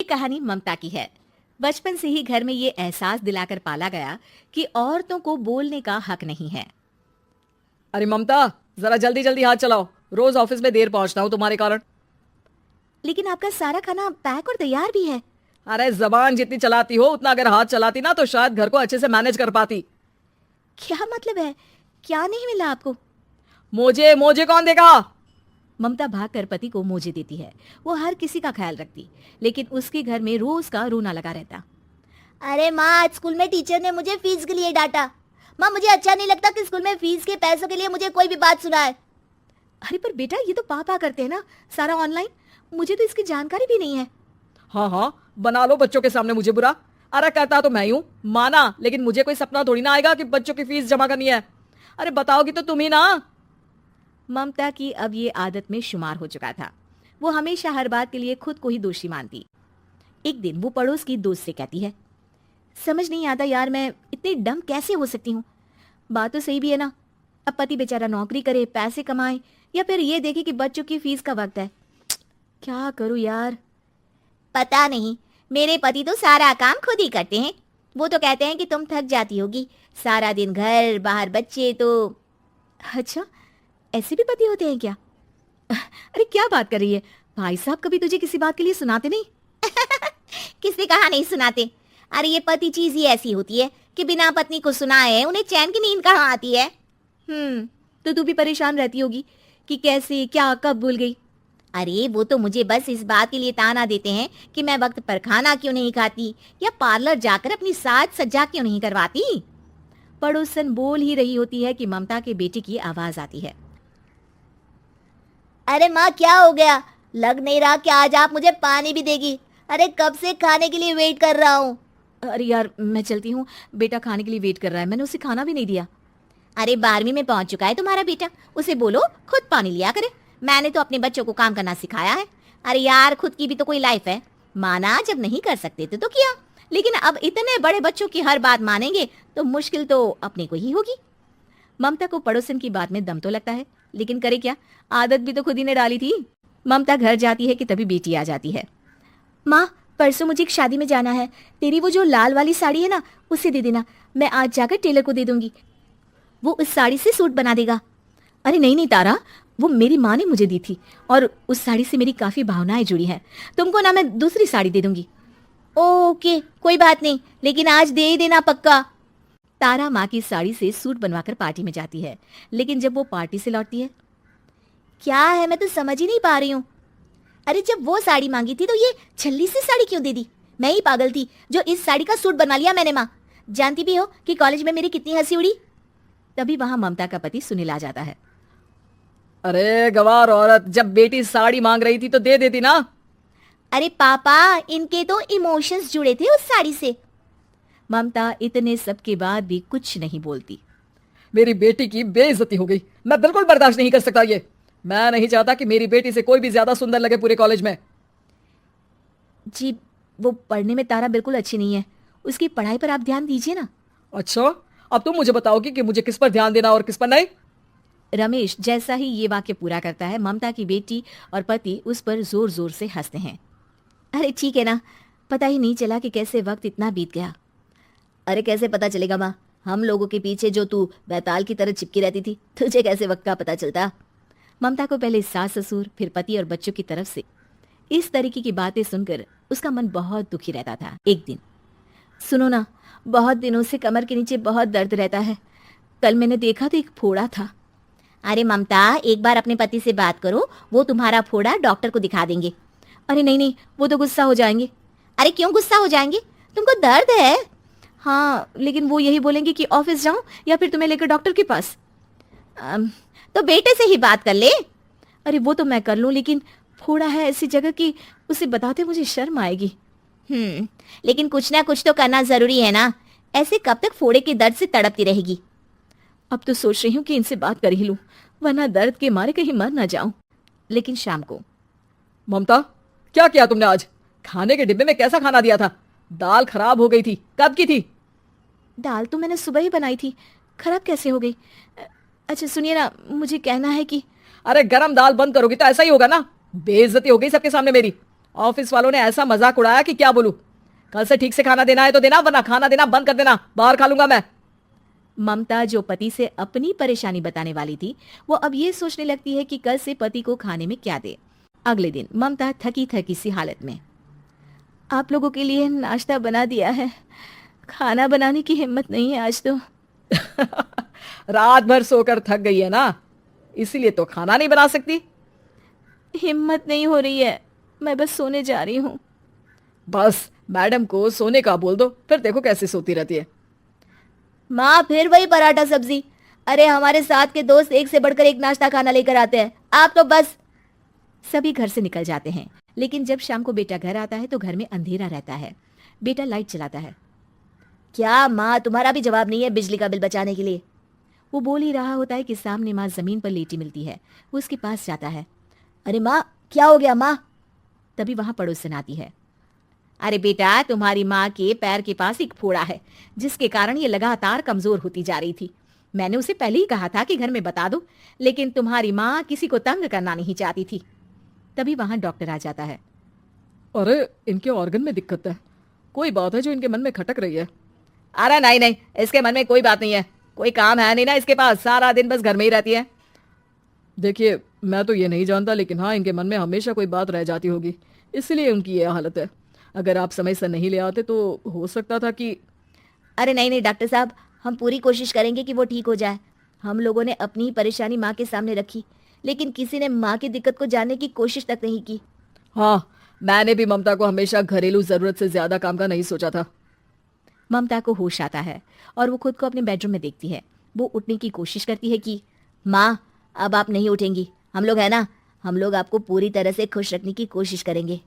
कहानी ममता की है। बचपन से ही घर में ये एहसास दिलाकर पाला गया कि औरतों को बोलने का हक नहीं है। अरे ममता, जरा जल्दी जल्दी हाथ चलाओ, रोज ऑफिस में देर पहुंचता हूँ तुम्हारे कारण। लेकिन आपका सारा खाना पैक और तैयार भी है। अरे जबान जितनी चलाती हो उतना अगर हाथ चलाती ना तो शायद घर को अच्छे से मैनेज कर पाती। क्या मतलब है? क्या नहीं मिला आपको? मोजे मोजे कौन देगा? ममता भागकर पति को मोजे देती है। वो हर किसी का ख्याल रखती, लेकिन उसके घर में रोज का रोना लगा रहता। अरे माँ, आज स्कूल में टीचर ने मुझे फीस के लिए डांटा। माँ, मुझे अच्छा नहीं लगता कि स्कूल में फीस के पैसों के लिए मुझे कोई भी बात सुनाए। अरे पर बेटा, ये तो पापा करते हैं ना, सारा ऑनलाइन। मुझे तो इसकी जानकारी भी नहीं है। हाँ हाँ, बना लो बच्चों के सामने मुझे बुरा। अरे कहता तो मैं ही हूँ, माना, लेकिन मुझे कोई सपना थोड़ी ना आएगा कि बच्चों की फीस जमा करनी है। अरे बताओगी तो तुम ही ना। ममता की अब ये आदत में शुमार हो चुका था। वो हमेशा हर बात के लिए खुद को ही दोषी मानती। एक दिन वो पड़ोस की दोस्त से कहती है, समझ नहीं आता यार, मैं इतनी डम कैसे हो सकती हूँ। बात तो सही भी है ना। अब पति बेचारा नौकरी करे, पैसे कमाए, या फिर ये देखे कि बच्चों की फीस का वक्त है। क्या करूँ यार। पता नहीं, मेरे पति तो सारा काम खुद ही करते हैं। वो तो कहते हैं कि तुम थक जाती होगी, सारा दिन घर बाहर बच्चे। तो अच्छा, ऐसे भी पति होते हैं क्या? अरे क्या बात कर रही है? भाई साहब कभी तुझे किसी बात के लिए सुनाते नहीं? किसी कहा नहीं सुनाते। अरे ये पति चीज ही ऐसी होती है कि बिना पत्नी को सुनाए उन्हें चैन की नींद कहाँ आती है। तो तू भी परेशान रहती होगी कि कैसे, क्या, कब भूल गई। अरे वो तो मुझे बस इस बात के लिए ताना देते हैं कि मैं वक्त पर खाना क्यों नहीं खाती या पार्लर जाकर अपनी साज सज्जा क्यों नहीं करवाती। पड़ोसन बोल ही रही होती है कि ममता के बेटे की आवाज आती है। अरे माँ, क्या हो गया? लग नहीं रहा कि आज आप मुझे पानी भी देगी। अरे कब से खाने के लिए वेट कर रहा हूँ। अरे यार, मैं चलती हूँ, बेटा खाने के लिए वेट कर रहा है, मैंने उसे खाना भी नहीं दिया। अरे 12वीं में पहुंच चुका है तुम्हारा बेटा, उसे बोलो खुद पानी लिया करे। मैंने तो अपने बच्चों को काम करना सिखाया है। अरे यार, खुद की भी तो कोई लाइफ है। माना जब नहीं कर सकते थे तो किया, लेकिन अब इतने बड़े बच्चों की हर बात मानेंगे तो मुश्किल तो अपने को ही होगी। ममता को पड़ोसन की बात में दम तो लगता है, लेकिन करे क्या, आदत भी तो खुद ही ने डाली थी। ममता घर जाती है कि तभी बेटी आ जाती है। माँ, परसों मुझे एक शादी में जाना है, तेरी वो जो लाल वाली साड़ी है ना, उसे दे देना। मैं आज जाकर टेलर को दे दूंगी, वो उस साड़ी से सूट बना देगा। अरे नहीं नहीं तारा, वो मेरी माँ ने मुझे दी थी और उस साड़ी से मेरी काफी भावनाएं जुड़ी हैं। तुमको ना मैं दूसरी साड़ी दे दूंगी। ओके, कोई बात नहीं, लेकिन आज दे ही देना पक्का। तारा माँ की साड़ी से सूट बनवाकर पार्टी में जाती है, लेकिन जब वो पार्टी से लौटती है, क्या है, मैं तो समझ ही नहीं पा रही हूँ। अरे जब वो साड़ी मांगी थी तो ये छल्ली सी साड़ी क्यों दे दी? मैं ही पागल थी जो इस साड़ी का सूट बना लिया मैंने। माँ, जानती भी हो कि कॉलेज में मेरी कितनी हंसी उड़ी। तभी वहां ममता का पति सुनील आ जाता है। अरे गवार औरत, जब बेटी साड़ी मांग रही थी तो दे देती ना। अरे पापा, इनके तो इमोशंस जुड़े थे उस साड़ी से। ममता इतने सब के बाद भी कुछ नहीं बोलती। मेरी बेटी की बेइज्जती हो गई, मैं बिल्कुल बर्दाश्त नहीं कर सकता ये। मैं नहीं चाहता कि मेरी बेटी से कोई भी ज्यादा सुंदर लगे पूरे कॉलेज में। जी, वो पढ़ने में तारा बिल्कुल अच्छी नहीं है, उसकी पढ़ाई पर आप ध्यान दीजिए ना। अच्छा, अब तुम मुझे बताओगी कि मुझे किस पर ध्यान देना और किस पर नहीं। रमेश जैसा ही ये वाक्य पूरा करता है, ममता की बेटी और पति उस पर जोर जोर से हंसते हैं। अरे ठीक है ना, पता ही नहीं चला कि कैसे वक्त इतना बीत गया। अरे कैसे पता चलेगा माँ, हम लोगों के पीछे जो तू बैताल की तरह चिपकी रहती थी, तुझे कैसे वक्त का पता चलता? ममता को पहले सास ससुर, फिर पति और बच्चों की तरफ से इस तरीके की बातें सुनकर उसका मन बहुत दुखी रहता था। एक दिन, सुनो ना, बहुत दिनों से कमर के नीचे बहुत दर्द रहता है। कल मैंने देखा तो एक फोड़ा था। अरे ममता, एक बार अपने पति से बात करो, वो तुम्हारा फोड़ा डॉक्टर को दिखा देंगे। अरे नहीं नहीं, वो तो गुस्सा हो जाएंगे। अरे क्यों गुस्सा हो जाएंगे? तुमको दर्द है। हाँ, लेकिन वो यही बोलेंगे कि ऑफिस जाऊं या फिर तुम्हें लेकर डॉक्टर के पास। तो बेटे से ही बात कर ले। अरे वो तो मैं कर लूं, लेकिन फोड़ा है ऐसी जगह कि उसे बताते मुझे शर्म आएगी। लेकिन कुछ ना कुछ तो करना जरूरी है ना। ऐसे कब तक फोड़े के दर्द से तड़पती रहेगी? अब तो सोच रही हूँ कि इनसे बात कर ही लूं, वरना दर्द के मारे कहीं मर ना जाऊं। लेकिन शाम को, ममता, क्या किया तुमने आज? खाने के डिब्बे में कैसा खाना दिया था? दाल खराब हो गई थी, कब की थी? दाल तो मैंने सुबह ही बनाई थी, खराब कैसे हो गई? अच्छा सुनिए ना, मुझे कहना है कि अरे गरम दाल बंद करोगी तो ऐसा ही होगा ना। बेइज्जती हो गई सबके सामने मेरी। ऑफिस वालों ने ऐसा मजाक उड़ाया कि क्या बोलूं। कल से ठीक से खाना देना है तो देना, वरना खाना देना बंद कर देना, बाहर खा लूंगा मैं। ममता जो पति से अपनी परेशानी बताने वाली थी, वो अब ये सोचने लगती है कि कल से पति को खाने में क्या दे। अगले दिन ममता थकी थकी सी हालत में, आप लोगों के लिए नाश्ता बना दिया है, खाना बनाने की हिम्मत नहीं है आज तो। रात भर सोकर थक गई है ना, इसीलिए तो खाना नहीं बना सकती। हिम्मत नहीं हो रही है, मैं बस सोने जा रही हूँ। बस मैडम को सोने का बोल दो, फिर देखो कैसे सोती रहती है। माँ फिर वही पराठा सब्जी। अरे हमारे साथ के दोस्त एक से बढ़कर एक नाश्ता खाना लेकर आते हैं, आप तो बस। सभी घर से निकल जाते हैं, लेकिन जब शाम को बेटा घर आता है तो घर में अंधेरा रहता है। बेटा लाइट चलाता है। क्या माँ, तुम्हारा भी जवाब नहीं है बिजली का बिल बचाने के लिए? वो बोल ही रहा होता है कि सामने माँ जमीन पर लेटी मिलती है। वो उसके पास जाता है। अरे माँ क्या हो गया माँ? तभी वहां पड़ोसन आती है। अरे बेटा, तुम्हारी माँ के पैर के पास एक फोड़ा है, जिसके कारण ये लगातार कमजोर होती जा रही थी। मैंने उसे पहले ही कहा था कि घर में बता दो, लेकिन तुम्हारी माँ किसी को तंग करना नहीं चाहती थी। तभी वहां डॉक्टर आ जाता है। अरे इनके ऑर्गन में दिक्कत है, कोई बात है जो इनके मन में खटक रही है। अरे नहीं नहीं, इसके मन में कोई बात नहीं है, कोई काम है नहीं ना इसके पास, सारा दिन बस घर में ही रहती है। देखिए मैं तो ये नहीं जानता, लेकिन हाँ इनके मन में हमेशा कोई बात रह जाती होगी, इसलिए उनकी ये हालत है। अगर आप समय से नहीं ले आते तो हो सकता था कि। अरे नहीं नहीं डॉक्टर साहब, हम पूरी कोशिश करेंगे कि वो ठीक हो जाए। हम लोगों ने अपनी ही परेशानी माँ के सामने रखी, लेकिन किसी ने माँ की दिक्कत को जानने की कोशिश तक नहीं की। हाँ, मैंने भी ममता को हमेशा घरेलू जरूरत से ज्यादा काम का नहीं सोचा था। ममता को होश आता है और वो खुद को अपने बेडरूम में देखती है। वो उठने की कोशिश करती है कि माँ अब आप नहीं उठेंगी, हम लोग है ना, हम लोग आपको पूरी तरह से खुश रखने की कोशिश करेंगे।